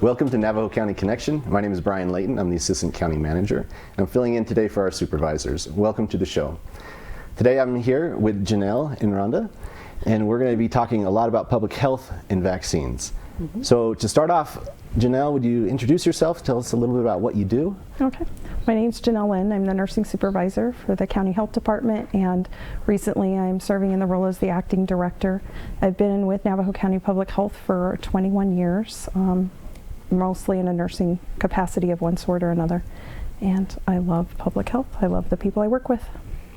Welcome to Navajo County Connection. My name is Byran Layton. I'm the Assistant County Manager. I'm filling in today for our supervisors. Welcome to the show. Today I'm here with Janelle and Rhonda, and we're going to be talking a lot about public health and vaccines. So to start off, Janelle, would you introduce yourself? Tell us a little bit about what you do. Okay. My name's Janelle Linn. I'm the nursing supervisor for the County Health Department, and recently I'm serving in the role as the acting director. I've been with Navajo County Public Health for 21 years, mostly in a nursing capacity of one sort or another. And I love public health. I love the people I work with.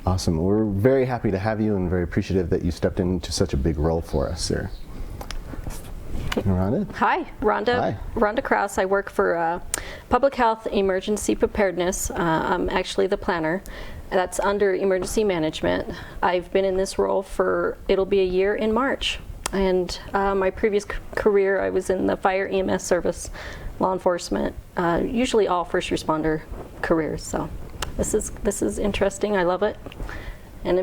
Awesome. We're very happy to have you and very appreciative that you stepped into such a big role for us here. Rhonda? Hi, Rhonda. Hi. Rhonda Krouse. I work for Public Health Emergency Preparedness. I'm actually the planner. That's under Emergency Management. I've been in this role for, it'll be a year in March. And my previous career, I was in the fire EMS service, law enforcement, usually all first responder careers. So this is interesting. I love it. And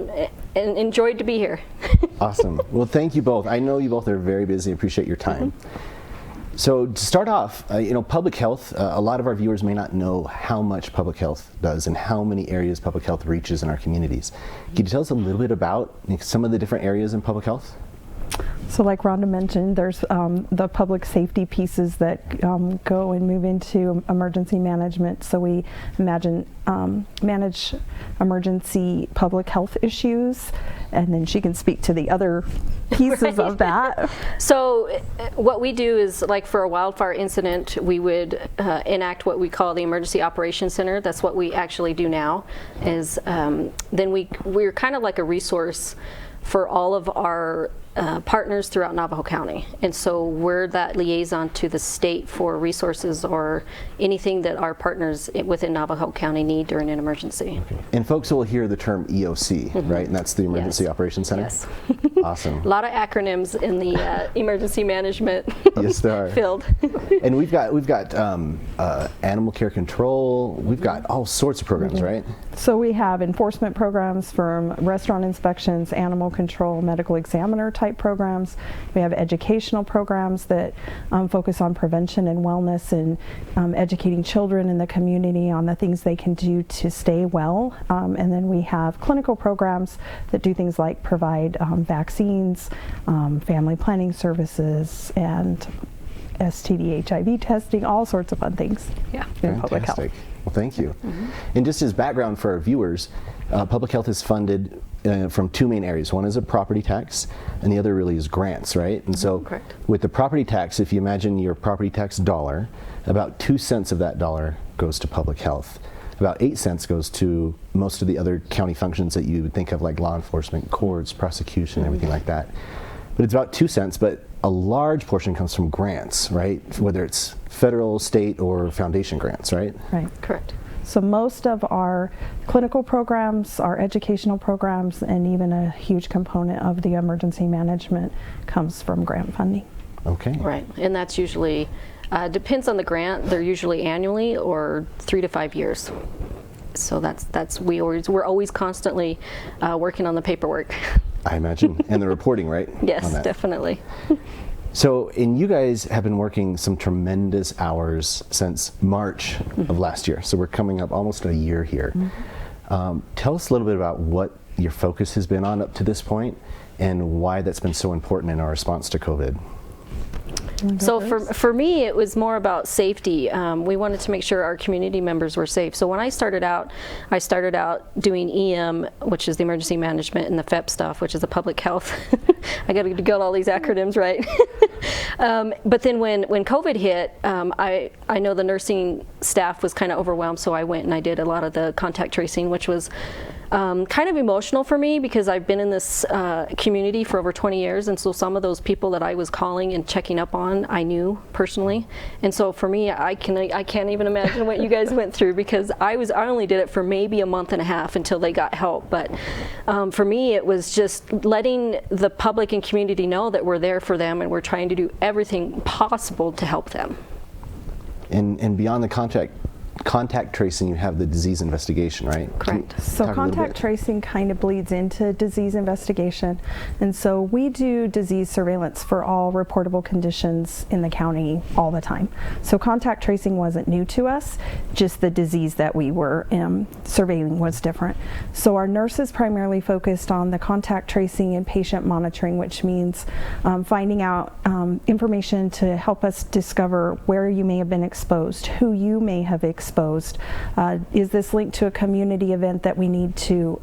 enjoyed to be here. Awesome. Well, thank you both. I know you both are very busy. Appreciate your time. So to start off, public health, a lot of our viewers may not know how much public health does and how many areas public health reaches in our communities. Can you tell us a little bit about some of the different areas in public health? So like Rhonda mentioned, there's the public safety pieces that go and move into emergency management. So we manage emergency public health issues, and then she can speak to the other pieces of that. So what we do is, like for a wildfire incident, we would enact what we call the Emergency Operations Center. That's what we actually do now. Is then we're kind of like a resource for all of our partners throughout Navajo County. And so we're that liaison to the state for resources or anything that our partners within Navajo County need during an emergency. Okay. And folks will hear the term EOC, right? And that's the Emergency Operations Center? Yes. Awesome. A lot of acronyms in the emergency management yes, there are. field. And we've got animal care control. We've got all sorts of programs, right? So we have enforcement programs from restaurant inspections, animal control, medical examiner type programs. We have educational programs that focus on prevention and wellness and educating children in the community on the things they can do to stay well. And then we have clinical programs that do things like provide vaccines, family planning services, and STD, HIV testing, all sorts of fun things in public health. Well, thank you. And just as background for our viewers, public health is funded from two main areas. One is a property tax, and the other really is grants, right? And so with the property tax, if you imagine your property tax dollar, about 2 cents of that dollar goes to public health. About 8 cents goes to most of the other county functions that you would think of, like law enforcement, courts, prosecution, everything like that. But it's about 2 cents, but a large portion comes from grants, right? Whether it's federal, state, or foundation grants, right? Right. Correct. So most of our clinical programs, our educational programs, and even a huge component of the emergency management comes from grant funding. Okay. Right, and that's usually, depends on the grant, they're usually annually or 3 to 5 years. So we're always constantly working on the paperwork. I imagine, and the reporting, right? Yes, definitely. So, and you guys have been working some tremendous hours since March of last year. So we're coming up almost a year here. Tell us a little bit about what your focus has been on up to this point and why that's been so important in our response to COVID. So for me, it was more about safety. We wanted to make sure our community members were safe. So when I started out doing EM, which is the emergency management, and the FEP stuff, which is the public health. I got to get all these acronyms right. But then when COVID hit, I know the nursing staff was kind of overwhelmed, so I went and I did a lot of the contact tracing, which was kind of emotional for me because I've been in this community for over 20 years, and so some of those people that I was calling and checking up on, I knew personally. And so for me, I can't even imagine what you guys went through, because I only did it for maybe a month and a half until they got help. But for me, it was just letting the public and community know that we're there for them and we're trying to do everything possible to help them. And beyond the contact contact tracing, you have the disease investigation, right? Correct. So contact tracing kind of bleeds into disease investigation. And so we do disease surveillance for all reportable conditions in the county all the time. So contact tracing wasn't new to us, just the disease that we were surveilling was different. So our nurses primarily focused on the contact tracing and patient monitoring, which means finding out information to help us discover where you may have been exposed, who you may have exposed. Is this linked to a community event that we need to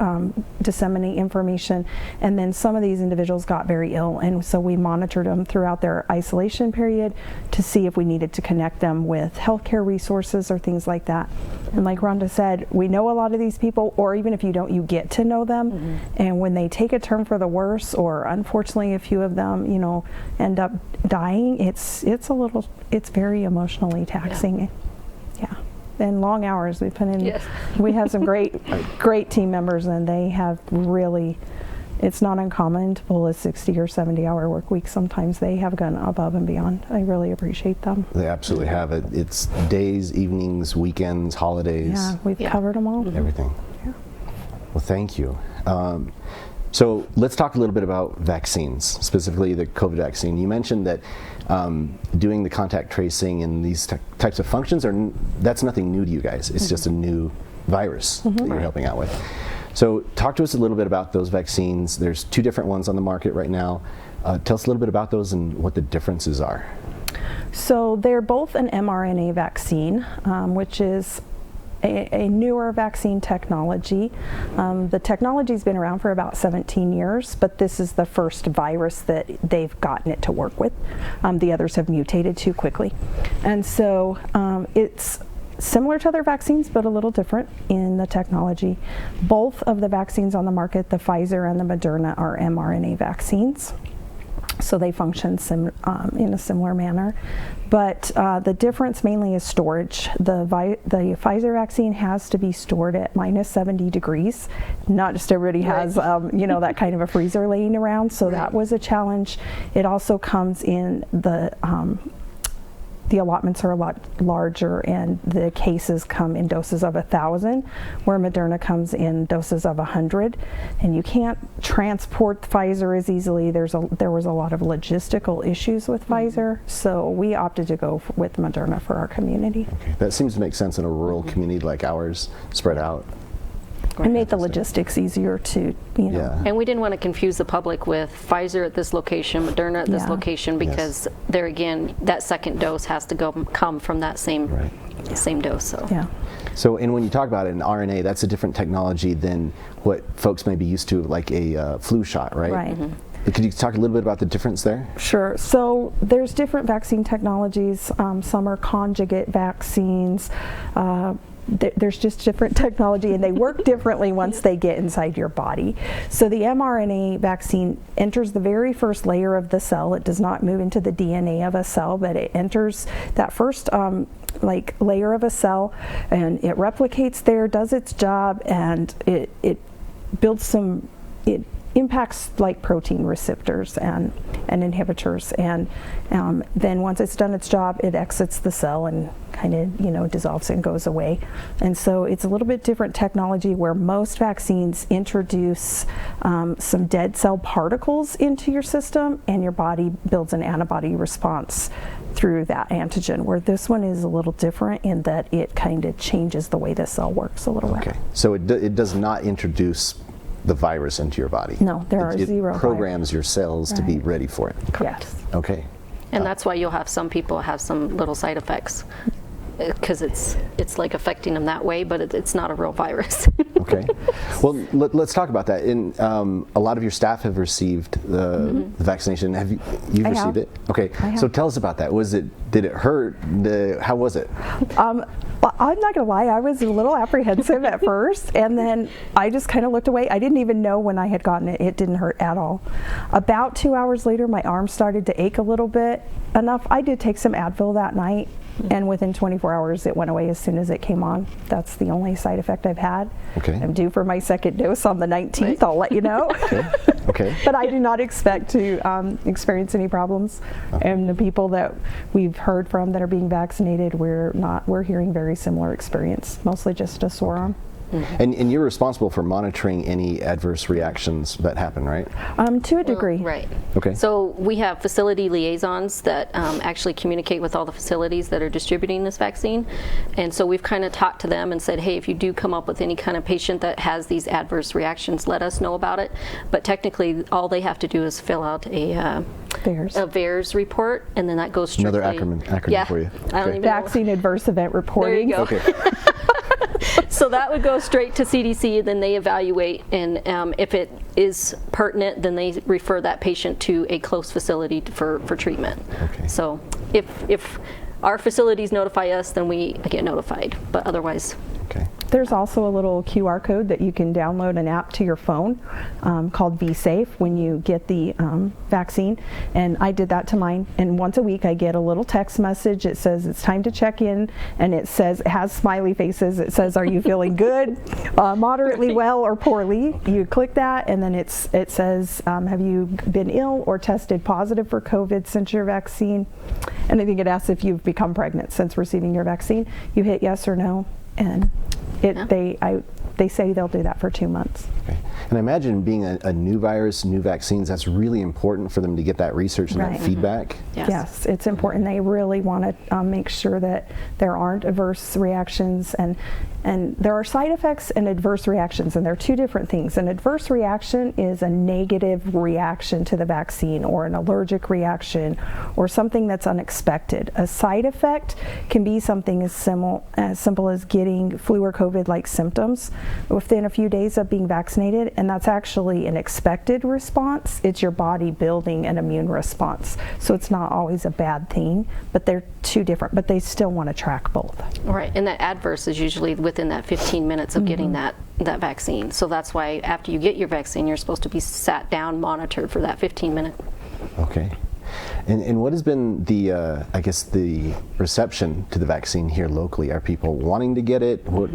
disseminate information? And then some of these individuals got very ill, and so we monitored them throughout their isolation period to see if we needed to connect them with healthcare resources or things like that. And like Rhonda said, we know a lot of these people, or even if you don't, you get to know them. And when they take a turn for the worse, or unfortunately a few of them, you know, end up dying, it's very emotionally taxing. Yeah. And long hours we put in. Yes. We have some great team members, and they have really, it's not uncommon to pull a 60 or 70 hour work week. Sometimes they have gone above and beyond. I really appreciate them. They absolutely have it. It's days, evenings, weekends, holidays. Yeah, we've covered them all. Everything. Yeah. Well, thank you. So let's talk a little bit about vaccines, specifically the COVID vaccine. You mentioned that doing the contact tracing and these types of functions, that's nothing new to you guys. It's just a new virus that you're helping out with. So talk to us a little bit about those vaccines. There's 2 different ones on the market right now. Tell us a little bit about those and what the differences are. So they're both an mRNA vaccine, which is a newer vaccine technology. The technology's been around for about 17 years, but this is the first virus that they've gotten it to work with. The others have mutated too quickly. And so it's similar to other vaccines, but a little different in the technology. Both of the vaccines on the market, the Pfizer and the Mrna, are mRNA vaccines. So they function in a similar manner. But the difference mainly is storage. The Pfizer vaccine has to be stored at -70 degrees. Not just everybody has, you know, that kind of a freezer laying around. So that was a challenge. It also comes in the allotments are a lot larger, and the cases come in doses of 1,000, where Mrna comes in doses of 100. And you can't transport Pfizer as easily. There was a lot of logistical issues with Pfizer, so we opted to go with Mrna for our community. Okay. That seems to make sense in a rural community like ours, spread out. It made the logistics easier to, you know. Yeah. And we didn't want to confuse the public with Pfizer at this location, Mrna at this location, because there again, that second dose has to come from that same dose. So. Yeah. So, and when you talk about an RNA, that's a different technology than what folks may be used to, like a flu shot, right? Right. Could you talk a little bit about the difference there? Sure. So there's different vaccine technologies. Some are conjugate vaccines. There's just different technology, and they work differently once they get inside your body. So the mRNA vaccine enters the very first layer of the cell. It does not move into the DNA of a cell, but it enters that first layer of a cell, and it replicates there, does its job, and it builds it impacts like protein receptors and inhibitors, and then once it's done its job, it exits the cell and kind of, you know, dissolves and goes away. And so it's a little bit different technology, where most vaccines introduce some dead cell particles into your system, and your body builds an antibody response through that antigen, where this one is a little different in that it kind of changes the way the cell works a little bit. Okay, so it does not introduce the virus into your body. No, there are zero. It programs your cells to be ready for it. Correct. Okay. And that's why you'll have some people have some little side effects, because it's like affecting them that way, but it's not a real virus. Okay. Well, let's talk about that. A lot of your staff have received the vaccination. Have you received it? Okay. So tell us about that. Did it hurt? How was it? I'm not gonna lie, I was a little apprehensive at first, and then I just kind of looked away. I didn't even know when I had gotten it. It didn't hurt at all. About 2 hours later, my arm started to ache a little bit. I did take some Advil that night, and within 24 hours it went away as soon as it came on. That's the only side effect I've had. Okay. I'm due for my second dose on the 19th. Right. I'll let you know. Okay. But I do not expect to experience any problems. And the people that we've heard from that are being vaccinated, we're hearing very similar experience, mostly just a sore arm. And you're responsible for monitoring any adverse reactions that happen, right? To a degree. Right. Okay. So we have facility liaisons that actually communicate with all the facilities that are distributing this vaccine. And so we've kind of talked to them and said, hey, if you do come up with any kind of patient that has these adverse reactions, let us know about it. But technically, all they have to do is fill out a VAERS report, and then that goes strictly. Another acronym for you. I don't even Vaccine Adverse Event Reporting. There you go. Okay. So that would go straight to CDC, then they evaluate, and if it is pertinent, then they refer that patient to a close facility for treatment. Okay. So if our facilities notify us, then we get notified, but otherwise. Okay. There's also a little QR code that you can download an app to your phone called VSafe when you get the vaccine, and I did that to mine, and once a week I get a little text message. It says it's time to check in, and it has smiley faces. It says, are you feeling good, moderately well, or poorly? You click that, and then it says, have you been ill or tested positive for COVID since your vaccine? And I think it asks if you've become pregnant since receiving your vaccine. You hit yes or no, and they say they'll do that for 2 months. Okay. And I imagine being a new virus, new vaccines, that's really important for them to get that research and that feedback. Yes, it's important. They really want to make sure that there aren't adverse reactions, and there are side effects and adverse reactions, and they're two different things. An adverse reaction is a negative reaction to the vaccine, or an allergic reaction, or something that's unexpected. A side effect can be something as simple as getting flu or COVID-like symptoms within a few days of being vaccinated, and that's actually an expected response. It's your body building an immune response. So it's not always a bad thing, but they're two different, but they still want to track both. Right, and that adverse is usually within that 15 minutes of getting that vaccine. So that's why after you get your vaccine, you're supposed to be sat down, monitored for that 15 minutes. Okay. And what has been the, I guess, the reception to the vaccine here locally? Are people wanting to get it? What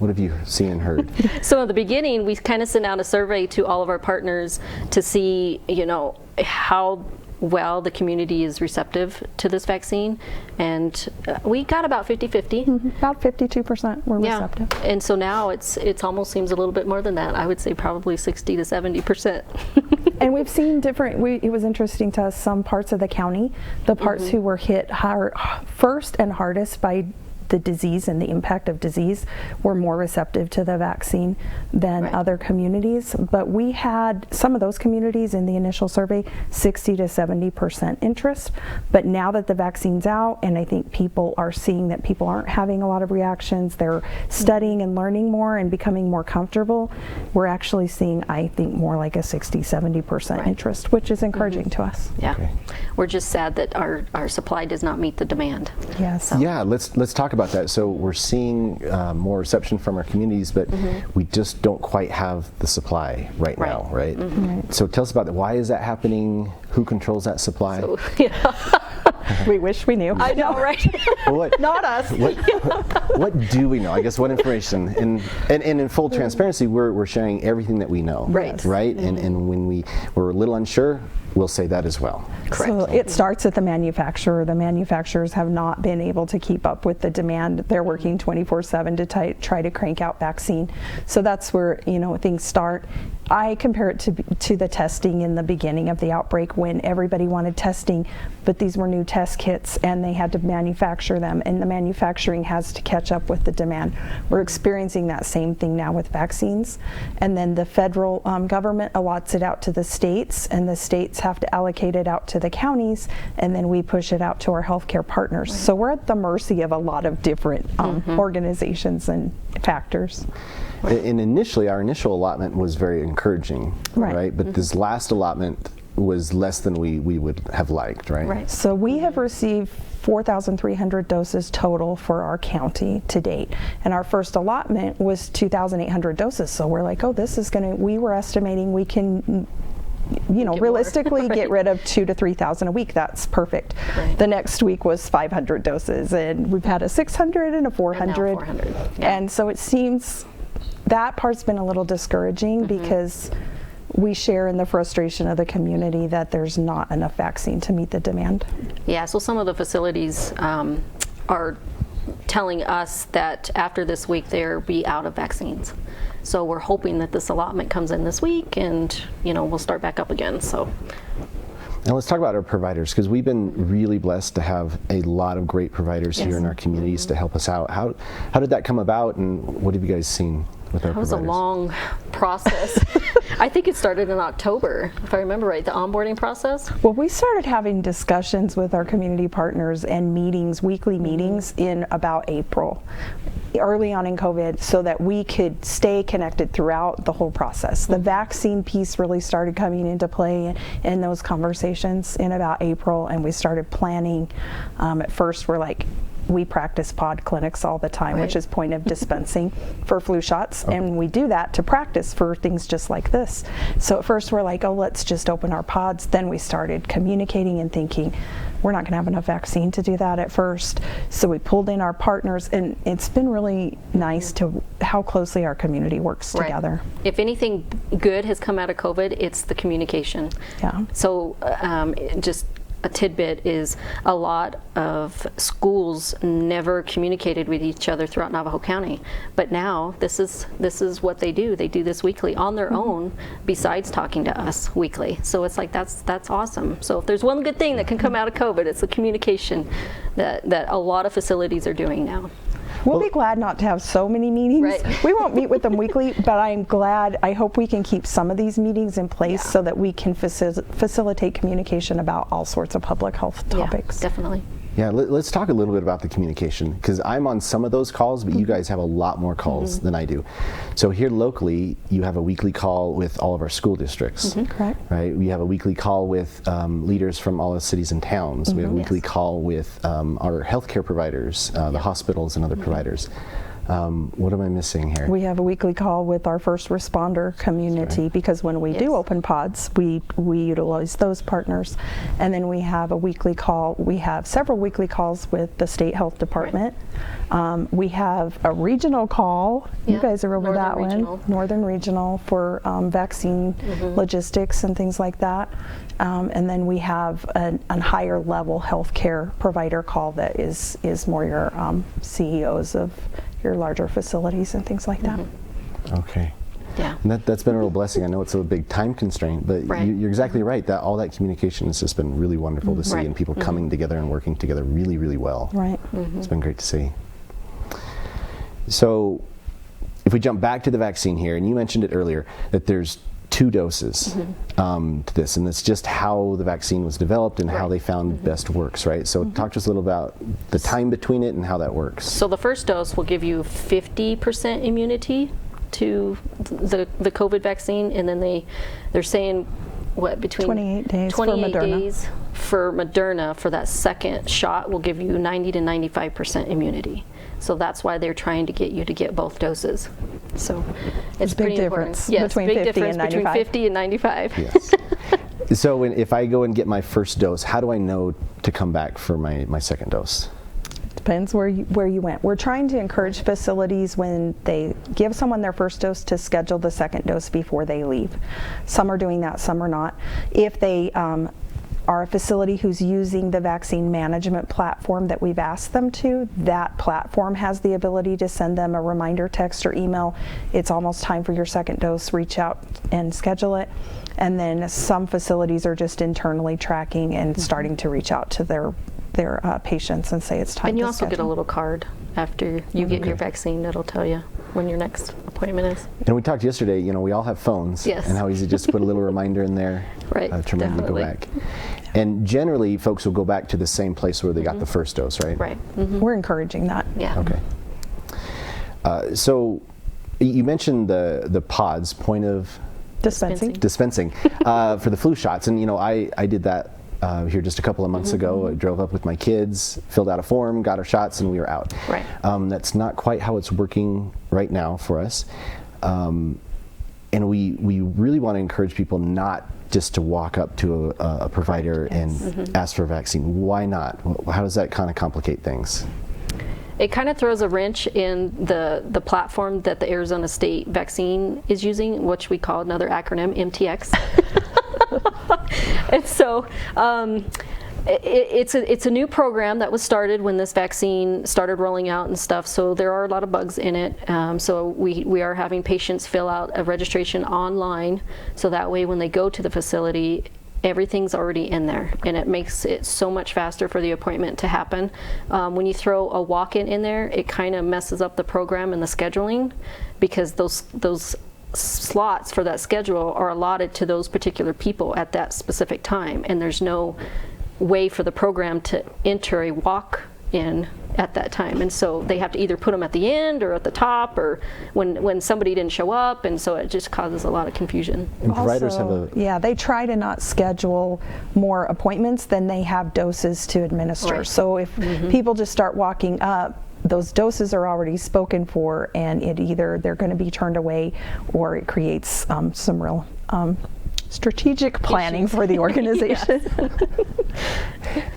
have you seen and heard? So at the beginning, we kind of sent out a survey to all of our partners to see, how well the community is receptive to this vaccine, and we got about 50-50. About 52% were receptive. And so now it's almost seems a little bit more than that. I would say probably 60 to 70%. And we've seen it was interesting to us, some parts of the county, the parts who were hit first and hardest by the disease and the impact of disease, were more receptive to the vaccine than other communities. But we had some of those communities in the initial survey 60 to 70% interest. But now that the vaccine's out, and I think people are seeing that people aren't having a lot of reactions, they're studying and learning more and becoming more comfortable, we're actually seeing, I think, more like a 60-70% interest, which is encouraging to us. Yeah. Okay. We're just sad that our supply does not meet the demand. Yes. So. Yeah, let's talk about that. So we're seeing more reception from our communities, but we just don't quite have the supply right now, right? So tell us about that. Why is that happening? Who controls that supply? So, We wish we knew. I know, right? Not us. What do we know? I guess what information? And in full transparency, we're sharing everything that we know. Right. Right? And when we're a little unsure, we'll say that as well. Correct. So it starts at the manufacturer. The manufacturers have not been able to keep up with the demand. They're working 24/7 to try to crank out vaccine. So that's where things start. I compare it to the testing in the beginning of the outbreak, when everybody wanted testing, but these were new test kits and they had to manufacture them, and the manufacturing has to catch up with the demand. We're experiencing that same thing now with vaccines, and then the federal government allots it out to the states, and the states have to allocate it out to the counties, and then we push it out to our healthcare partners. So we're at the mercy of a lot of different organizations and factors. And initially, our initial allotment was very encouraging, right? But this last allotment was less than we would have liked, right? Right. So we have received 4,300 doses total for our county to date, and our first allotment was 2,800 doses. So we're like, oh, this is we were estimating we can realistically get rid of 2,000 to 3,000 a week. That's perfect. Right. The next week was 500 doses, and we've had a 600 and a 400. And now 400. Yeah. And so it seems that part's been a little discouraging because we share in the frustration of the community that there's not enough vaccine to meet the demand. Yeah, so some of the facilities are telling us that after this week they'll be out of vaccines. So we're hoping that this allotment comes in this week and, we'll start back up again. So. Now let's talk about our providers, because we've been really blessed to have a lot of great providers here in our communities to help us out. How did that come about, and what have you guys seen with our providers? That was a long process. I think it started in October, if I remember right, the onboarding process. Well, we started having discussions with our community partners and meetings, weekly meetings, in about April, early on in COVID, so that we could stay connected throughout the whole process. The vaccine piece really started coming into play in those conversations in about April, and we started planning. At first, we practice pod clinics all the time, which is point of dispensing for flu shots, and we do that to practice for things just like this. So at first we're like, let's just open our pods. Then we started communicating and thinking, we're not going to have enough vaccine to do that at first. So we pulled in our partners, and it's been really nice to how closely our community works together. If anything good has come out of COVID, it's the communication. Yeah. So just a tidbit is a lot of schools never communicated with each other throughout Navajo County, but now this is what they do. They do this weekly on their own, besides talking to us weekly. So it's like that's awesome. So if there's one good thing that can come out of COVID, it's the communication that a lot of facilities are doing now. We'll be glad not to have so many meetings. Right. We won't meet with them weekly, but I hope we can keep some of these meetings in place so that we can facilitate communication about all sorts of public health topics. Yeah, definitely. Yeah, let's talk a little bit about the communication, because I'm on some of those calls, but you guys have a lot more calls than I do. So here locally, you have a weekly call with all of our school districts. Correct. Right? We have a weekly call with leaders from all the cities and towns. We have a weekly call with our healthcare providers, the hospitals and other providers. What am I missing here? We have a weekly call with our first responder community, because when we do open pods, we utilize those partners. And then we have a weekly call. We have several weekly calls with the state health department. We have a regional call. You guys are over that one. Northern Regional for vaccine logistics and things like that. And then we have a higher level healthcare provider call that is more your CEOs of your larger facilities and things like that. Okay. Yeah. And that's been a real blessing. I know it's a big time constraint, but you're exactly right. That all that communication has just been really wonderful to see, and people coming together and working together really, really well. Right. It's been great to see. So if we jump back to the vaccine here, and you mentioned it earlier, that there's 2 doses to this, and it's just how the vaccine was developed and how they found best works, right? So talk to us a little about the time between it and how that works. So the first dose will give you 50% immunity to the COVID vaccine, and then they're saying between 28 days 28 for Mrna. days for Mrna for that second shot will give you 90 to 95% immunity. So that's why they're trying to get you to get both doses. So it's big pretty difference important. Yes, between big 50 difference and between 95. 50 and 95. Yes. So if I go and get my first dose, how do I know to come back for my second dose? Depends where you went. We're trying to encourage facilities when they give someone their first dose to schedule the second dose before they leave. Some are doing that, some are not. If they are a facility who's using the vaccine management platform that we've asked them to, that platform has the ability to send them a reminder text or email. It's almost time for your second dose, reach out and schedule it. And then some facilities are just internally tracking and starting to reach out to their patients and say it's time to schedule. And you also get a little card after you get your vaccine that'll tell you when your next appointment is. And we talked yesterday, we all have phones, and how easy just to put a little reminder in there to remember to go back. And generally, folks will go back to the same place where they got the first dose, right? Right. We're encouraging that. Yeah. Okay. So you mentioned the pods, point of dispensing for the flu shots, and I did that here just a couple of months ago. I drove up with my kids, filled out a form, got our shots, and we were out. Right. That's not quite how it's working right now for us. And we really want to encourage people not just to walk up to a provider and ask for a vaccine. Why not? How does that kind of complicate things? It kind of throws a wrench in the platform that the Arizona State Vaccine is using, which we call another acronym, MTX. And so it's a new program that was started when this vaccine started rolling out and stuff, so there are a lot of bugs in it. So we are having patients fill out a registration online, so that way when they go to the facility, everything's already in there, and it makes it so much faster for the appointment to happen. When you throw a walk-in in there, it kind of messes up the program and the scheduling, because those slots for that schedule are allotted to those particular people at that specific time, and there's no way for the program to enter a walk-in at that time, and so they have to either put them at the end or at the top, or when somebody didn't show up, and so it just causes a lot of confusion. And providers have they try to not schedule more appointments than they have doses to administer. Right. So if people just start walking up, those doses are already spoken for, and it either they're going to be turned away, or it creates some real strategic planning for the organization.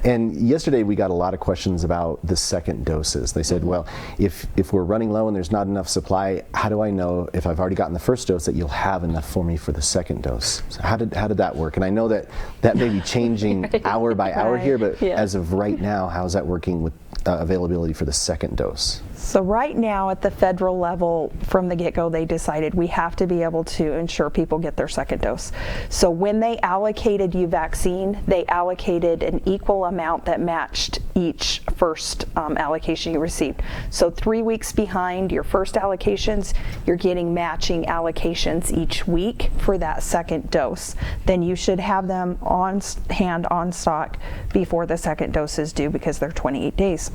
And yesterday we got a lot of questions about the second doses. They said, well, if we're running low and there's not enough supply, how do I know if I've already gotten the first dose that you'll have enough for me for the second dose? So how did that work? And I know that may be changing hour by hour here, but as of right now, how's that working with availability for the second dose? So right now at the federal level, from the get-go, they decided we have to be able to ensure people get their second dose. So when they allocated you vaccine, they allocated an equal amount that matched each first allocation you received. So 3 weeks behind your first allocations, you're getting matching allocations each week for that second dose. Then you should have them on hand, on stock, before the second dose is due, because they're 28 days.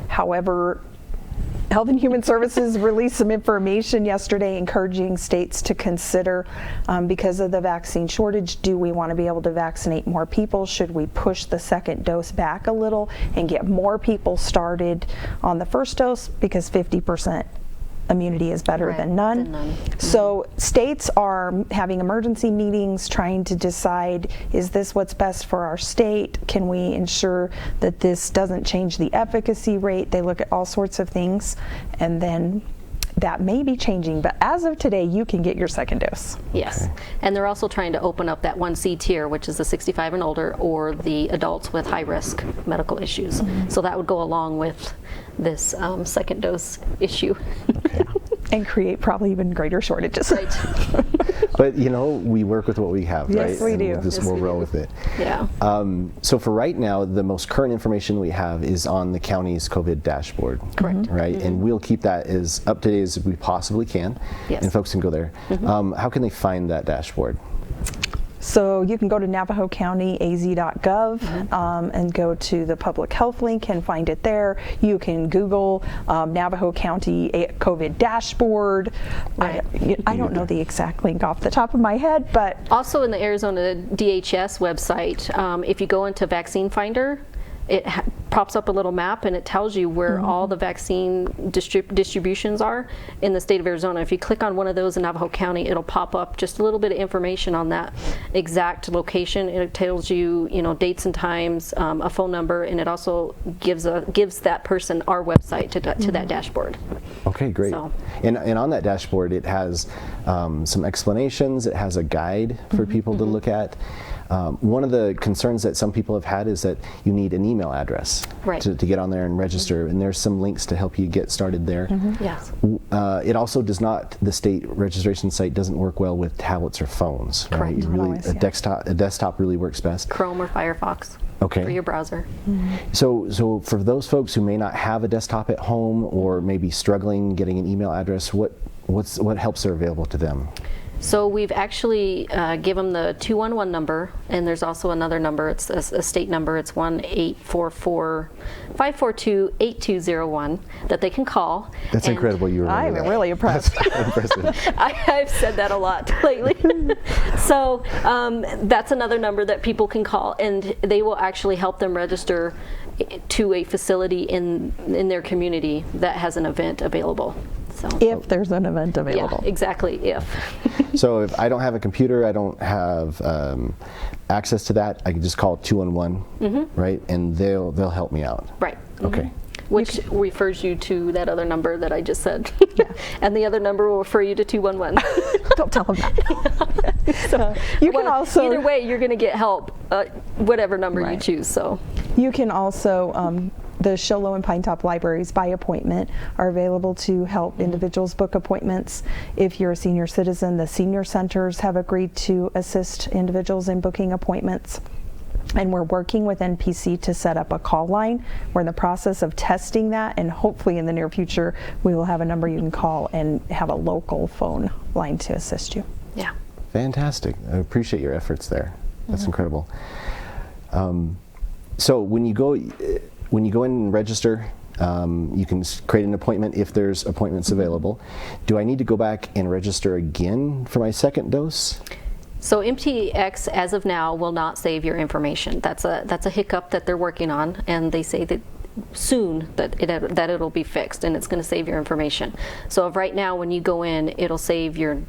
However, Health and Human Services released some information yesterday encouraging states to consider, because of the vaccine shortage, do we want to be able to vaccinate more people? Should we push the second dose back a little and get more people started on the first dose, because 50% immunity is better than none. So states are having emergency meetings trying to decide, is this what's best for our state? Can we ensure that this doesn't change the efficacy rate? They look at all sorts of things, and then that may be changing, but as of today, you can get your second dose. Yes, okay. And they're also trying to open up that 1C tier, which is the 65 and older, or the adults with high-risk medical issues. So that would go along with this second dose issue. Okay. And create probably even greater shortages. Right. But we work with what we have, right? Yes, we do. We'll roll with it. Yeah. So for right now, the most current information we have is on the county's COVID dashboard. Correct. Right, and we'll keep that as up to date as we possibly can. Yes. And folks can go there. How can they find that dashboard? So you can go to navajocountyaz.gov and go to the public health link and find it there. You can Google Navajo County COVID dashboard. I don't know the exact link off the top of my head, but also in the Arizona DHS website, if you go into Vaccine Finder, it pops up a little map and it tells you where all the vaccine distributions are in the state of Arizona. If you click on one of those in Navajo County, it'll pop up just a little bit of information on that exact location. It tells you, dates and times, a phone number, and it also gives that person our website to that dashboard. Okay, great. So. And on that dashboard, it has some explanations. It has a guide for people to look at. One of the concerns that some people have had is that you need an email address to get on there and register, and there's some links to help you get started there. Yes. It also does not, the state registration site doesn't work well with tablets or phones. Correct. Right? A desktop really works best. Chrome or Firefox. Okay. For your browser. So for those folks who may not have a desktop at home, or maybe struggling getting an email address, what helps are available to them? So we've actually given them the 211 number, and there's also another number. It's a state number. It's 1-844-542-8201 that they can call. That's incredible. You remember I'm that. really impressed. That's impressive. I've said that a lot lately. So that's another number that people can call, and they will actually help them register to a facility in their community that has an event available. So If there's an event available. Yeah, exactly, if. So if I don't have a computer, I don't have access to that, I can just call 211, right? And they'll help me out. Right. Okay. Which refers you to that other number that I just said. And the other number will refer you to 211. Don't tell them that. So you can also, either way, you're going to get help, whatever number you choose. So you can also, the Show and Pine Top libraries by appointment are available to help individuals book appointments. If you're a senior citizen, the senior centers have agreed to assist individuals in booking appointments. And we're working with NPC to set up a call line. We're in the process of testing that, and hopefully in the near future we will have a number you can call and have a local phone line to assist you. Yeah. Fantastic. I appreciate your efforts there. That's incredible. So when you go in and register, you can create an appointment if there's appointments available. Do I need to go back and register again for my second dose? So MTX, as of now, will not save your information. That's a hiccup that they're working on, and they say that soon that it'll be fixed, and it's going to save your information. So right now, when you go in, it'll save your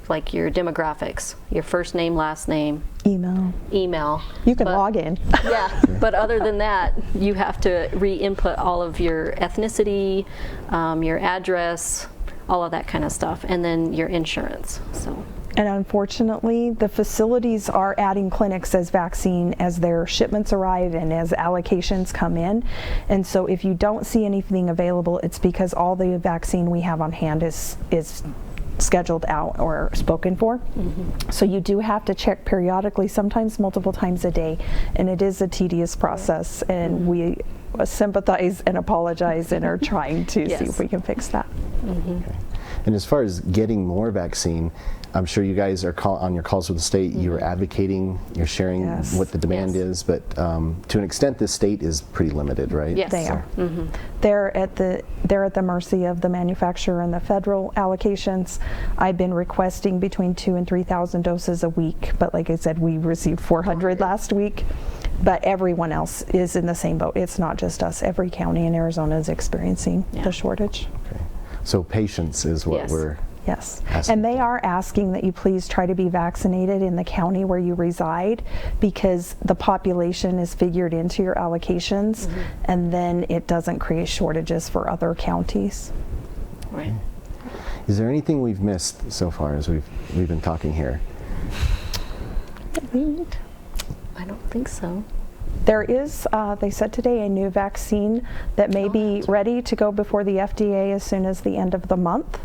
demographics, your first name, last name, email. You can log in. Yeah, but other than that, you have to re-input all of your ethnicity, your address, all of that kind of stuff, and then your insurance. So. And unfortunately, the facilities are adding clinics as their shipments arrive and as allocations come in. And so if you don't see anything available, it's because all the vaccine we have on hand is scheduled out or spoken for. So you do have to check periodically, sometimes multiple times a day, and it is a tedious process, and we sympathize and apologize and are trying to see if we can fix that. Okay. And as far as getting more vaccine, I'm sure you guys are on your calls with the state, you're advocating, you're sharing what the demand is, but to an extent the state is pretty limited, right? Yes. They are. They're at the mercy of the manufacturer and the federal allocations. I've been requesting between 2,000 and 3,000 doses a week, but like I said, we received 400 last week. But everyone else is in the same boat. It's not just us. Every county in Arizona is experiencing the shortage. Okay. So patience is what we're asking. And they are asking that you please try to be vaccinated in the county where you reside, because the population is figured into your allocations, and then it doesn't create shortages for other counties. Right. Is there anything we've missed so far as we've been talking here? I don't think so. There is, they said today, a new vaccine that may be ready to go before the FDA as soon as the end of the month.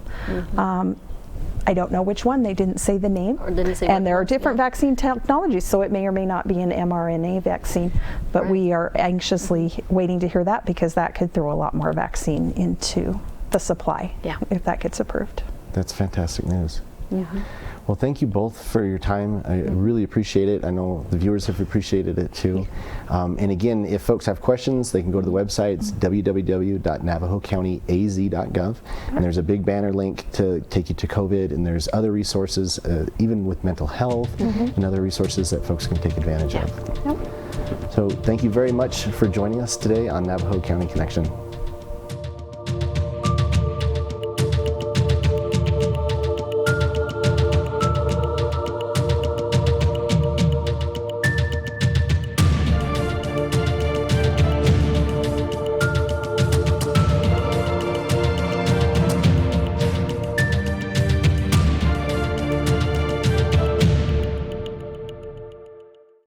I don't know which one. They didn't say the name. Or didn't say and there are different vaccine technologies, so it may or may not be an mRNA vaccine. But we are anxiously waiting to hear that, because that could throw a lot more vaccine into the supply if that gets approved. That's fantastic news. Well, thank you both for your time. I really appreciate it. I know the viewers have appreciated it too. And again, if folks have questions, they can go to the website. It's www.navajocountyaz.gov. And there's a big banner link to take you to COVID, and there's other resources, even with mental health, and other resources that folks can take advantage of. So thank you very much for joining us today on Navajo County Connection.